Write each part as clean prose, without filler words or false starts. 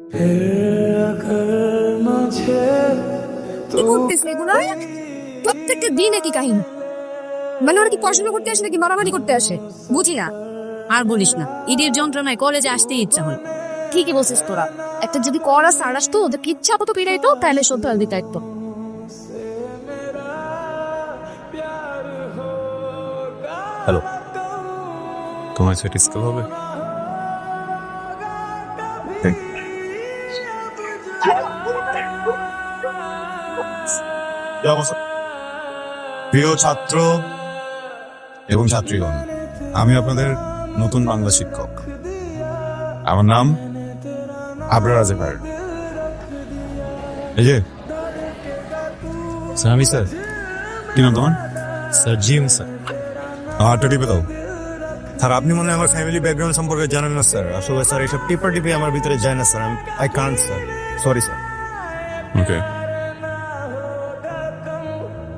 কি করতেছ এগুলো? প্রত্যেকটা দিন একই কাহিনী। মানে ওরা কি পড়াশোনা করতে আসে নাকি মারামারি করতে আসে? বুঝি না। আর বলিস না, ঈদের যন্ত্রণায় কলেজে আসতেই ইচ্ছা হল। ঠিকই বলছিস তোরা। একটা যদি করা সার আসতো, ওদের কি ইচ্ছা মতো পিড়াইতো, তাহলে সত্যি দিতে একদম। হ্যালো, তোমার সেটি স্কুল হবে? প্রিয় ছাত্র এবং ছাত্রীগণ, আমি আপনাদের নতুন বাংলা শিক্ষক। আমার নাম আবরার আজেফার। এই যে স্যার, আমি স্যার। কি নাম তোমার? Sir gym sir. হাতটা টিপে দাও। স্যার, আপনি মনে হয় আমার ফ্যামিলি ব্যাকগ্রাউন্ড সম্পর্কে জানেন না স্যার। আসলে স্যার এইসব টিপা টিপে আমার ভিতরে যায় না sir. I can't sir, sorry sir. Okay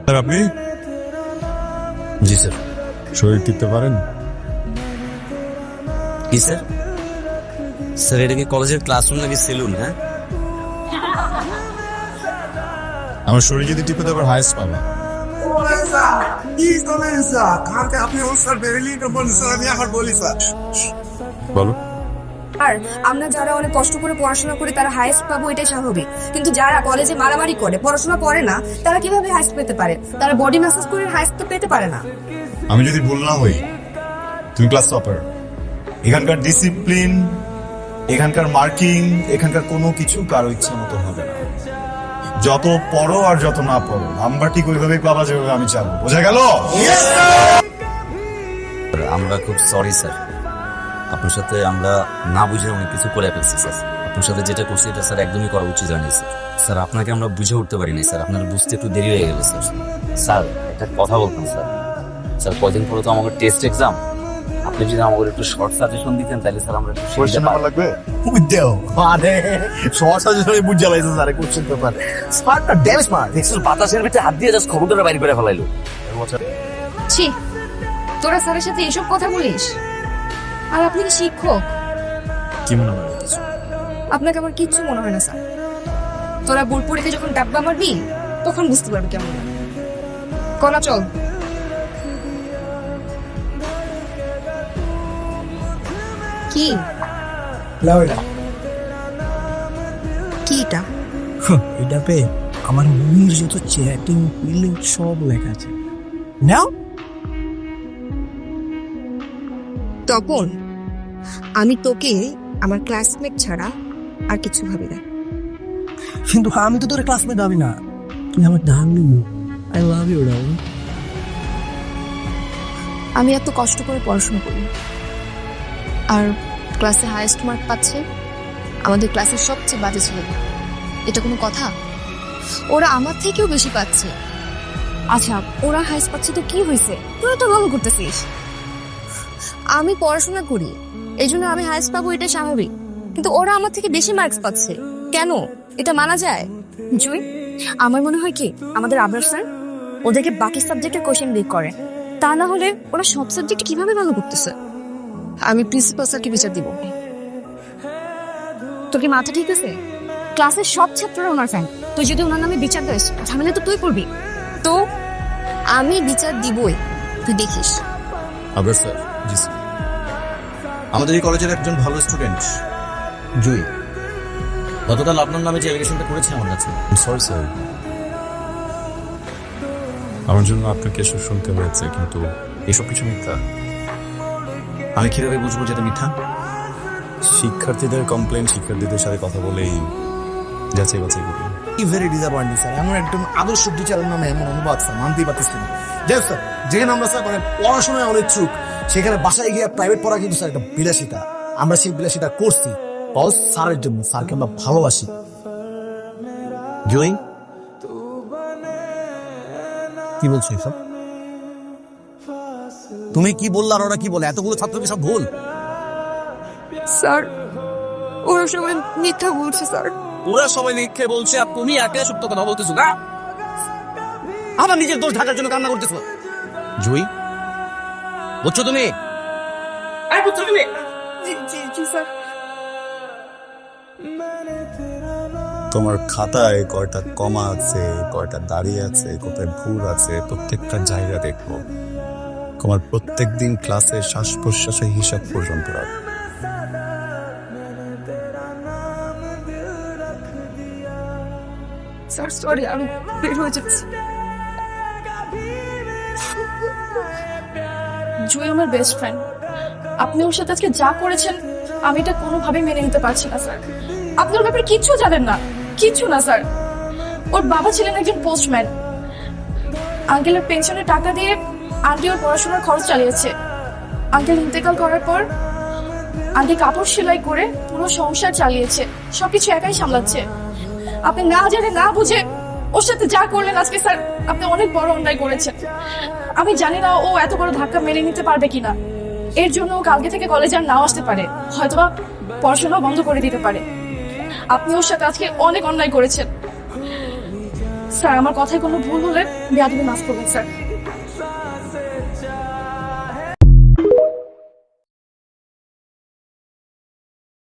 sir, আপনি? জি স্যার। শরীর টিপতে পারেন? কি স্যার? স্যার, এটা কি কলেজের ক্লাসরুম নাকি সেলুন? হ্যাঁ, আমার শরীর যদি টিপে দেওয়ার হাইস্ট পাবা। বলো। আর আমরা যারা অনেক কষ্ট করে পড়াশোনা করি তারা হাইস্ট পাবো, এটাই স্বাভাবিক। কিন্তু যারা কলেজে মারামারি করে পড়াশোনা করে না, তারা কিভাবে হাইস্ট পেতে পারে? তারা বডি ম্যাসাজ করে হাইস্ট তো পেতে পারে না। আমি যদি ভুল না হই, তুমি ক্লাস টপার। এখানকার ডিসিপ্লিন, এখানকার মার্কিং, এখানকার কোনো কিছু কারো ইচ্ছা মতো হবে না। যত পড়ো আর যত না পড়ো, নাম্বার ঠিক ওইভাবেই পাবা যেভাবে আমি চাবো। বোঝা গেল? আমরা খুব সরি স্যার। আপনার সাথে আমরা না বুঝে অনেক কিছু করে ফেলছি স্যার। আপনার সাথে যেটা করছি এটা স্যার একদমই করা উচিত জানি স্যার। স্যার, আপনাকে আমরা বুঝে উঠতে পারিনি স্যার। আপনার বুঝতে একটু দেরি হয়ে গেল স্যার। স্যার, একটা কথা বলতাম স্যার। স্যার, কয়দিন পরে তো আমাদের টেস্ট এক্সাম। আপনি যদি আমাদের একটু শর্ট সাজেশন দিতেন তাহলে স্যার আমরা কোশ্চেন নাম্বার লাগবে? বুঝতেও আরে সহজ সাজেশনে বুঝ জ্বালাইছে স্যার কোশ্চেন পেপার স্মার্টটা ড্যামেজ স্মার্ট দেখছিস বাতাসের ভিতরে হাত দিয়ে জাস্ট খবরদার বাইরে করে ফেলাইলো। ছি, তোরা স্যারের সাথে এসব কথা বলিস? আর আপনি কি শিক্ষক? কি মনে হয় কিছু? আপনাকে আমার কিচ্ছু মনে হয় না স্যার। তোরা বোর্ড পরীক্ষায় যখন ডাব্বা মারবি তখন বুঝতে পারবি কেমন। কলা চল। কি কি এটা? এটা পে আমার মনের যত চ্যাটিং ফিলিং সব লেখা আছে নাও। তপন, আমি তোকে আমার ক্লাসমেট ছাড়া আর কিছু ভাবি না। কিন্তু আমি তো তোর ক্লাসমেট ভাবি না, তুই আমার darling. I love you darling. আমি এত কষ্ট করে পড়াশোনা করি আর ক্লাসে হাইয়েস্ট মার্ক পাচ্ছে আমাদের ক্লাসের সবচেয়ে বাজে ছেলে। এটা কোনো কথা? ওরা আমার থেকেও বেশি পাচ্ছে। আচ্ছা, ওরা হাইস্ট পাচ্ছে তো কি হয়েছে? তোরা তো ভালো করতেছিস। আমি পড়াশোনা করি, এই জন্য আমি হাইস্ট পাবো, এটা স্বাভাবিক। কিন্তু ওরা আমার থেকে বেশি মার্কস পাচ্ছে কেন? এটা মানা যায়? জুই, আমার মনে হয় কি আমাদের আবরার স্যার ওদেরকে বাকি সাবজেক্টের কোশ্চেন বের করে, তা না হলে ওরা সব সাবজেক্টে কিভাবে ভালো করতেছে। আমি প্রিন্সিপাল স্যারকে বিচার দিব। তোর কি মাথা ঠিক আছে? ক্লাসের সব ছাত্ররা ওনার ফ্যান। তুই যদি ওনার নামে বিচার দিস, ঝামেলা তো তুই করবি। তো আমি বিচার দিবই, তুই দেখিস। আবার স্যার? জি স্যার। আমাদের এই কলেজের একজন ভালো স্টুডেন্ট জুই গতকাল আপনার নামে যে অ্যালিগেশনটা করেছে আমার কাছে। সরি স্যার, আমার জন্য আপনাকে এসব শুনতে হয়েছে, কিন্তু এসব কিছু মিথ্যা। আমি কিভাবে বুঝবো যেটা মিথ্যা? শিক্ষার্থীদের কমপ্লেন শিক্ষার্থীদের সাথে কথা বলেই যাচাই বাছাই করি। Very disappointing sir. এমন একদম আদর্শ টিচারের নামে এমন অনুবাদ স্যার মানতেই পারতেছি না। যাই স্যার, যেখানে আমরা স্যার মানে পড়াশোনায় অনেক চুক, সেখানে বাসায় গিয়ে প্রাইভেট পড়া কিন্তু স্যার একটা বিলাসিতা। আমরা সেই বিলাসিতা করছি বস স্যারের জন্য। স্যারকে আমরা ভালোবাসি। জুই, কি বলছো এসব? তুমি কি বললা আর ওরা কি বলে? এতগুলো ছাত্রকে সব ভুল। স্যার, ওরা সবাই মিথ্যা বলছে স্যার। ওরা সবাই লিখে বলছে আর তুমি একা সত্য কথা বলতেছো না? আবার নিজের দোষ ঢাকার জন্য কান্না করতেছো। জুই, বুঝছো তুমি? বুঝছো তুমি? জি জি জি স্যার। তোমার খাতায় কয়টা কমা আছে, কয়টা দাঁড়িয়ে আছে, কোথায় ভুল আছে, প্রত্যেকটা জায়গা দেখবো। তোমার প্রত্যেক দিন ক্লাসে শ্বাস প্রশ্বাসের হিসাব পর্যন্ত রাখবো। স্যার সরি, আমি বের হয়ে যাচ্ছি। জুই আমার বেস্ট ফ্রেন্ড। আপনি ওর সাথে আজকে যা করেছেন আমি এটা কোনোভাবেই মেনে নিতে পারছি না স্যার। আপনি ওর ব্যাপারে কিচ্ছু জানেন না, কিচ্ছু না স্যার। ওর বাবা ছিলেন একজন পোস্টম্যান। আঙ্কেলের পেনশনের টাকা দিয়ে আন্টি ওর পড়াশোনার খরচ চালিয়েছে। আঙ্কেল ইন্তেকাল করার পর আন্টি কাপড় সেলাই করে পুরো সংসার চালিয়েছে, সবকিছু একাই সামলাচ্ছে। আপনি না জেনে না বুঝে ওর সাথে যা করলেন আজকে স্যার, আপনি অনেক বড় অন্যায় করেছেন। আমি জানি না ও এত বড় ধাক্কা মেনে নিতে পারবে কিনা। এর জন্য ও কালকে থেকে কলেজে আর নাও আসতে পারে, হয়তোবা পড়াশোনা বন্ধ করে দিতে পারে। আপনি ওর সাথে আজকে অনেক অন্যায় করেছেন স্যার। আমার কথায় কোনো ভুল হলে বেয়াদবি মাফ করবেন স্যার।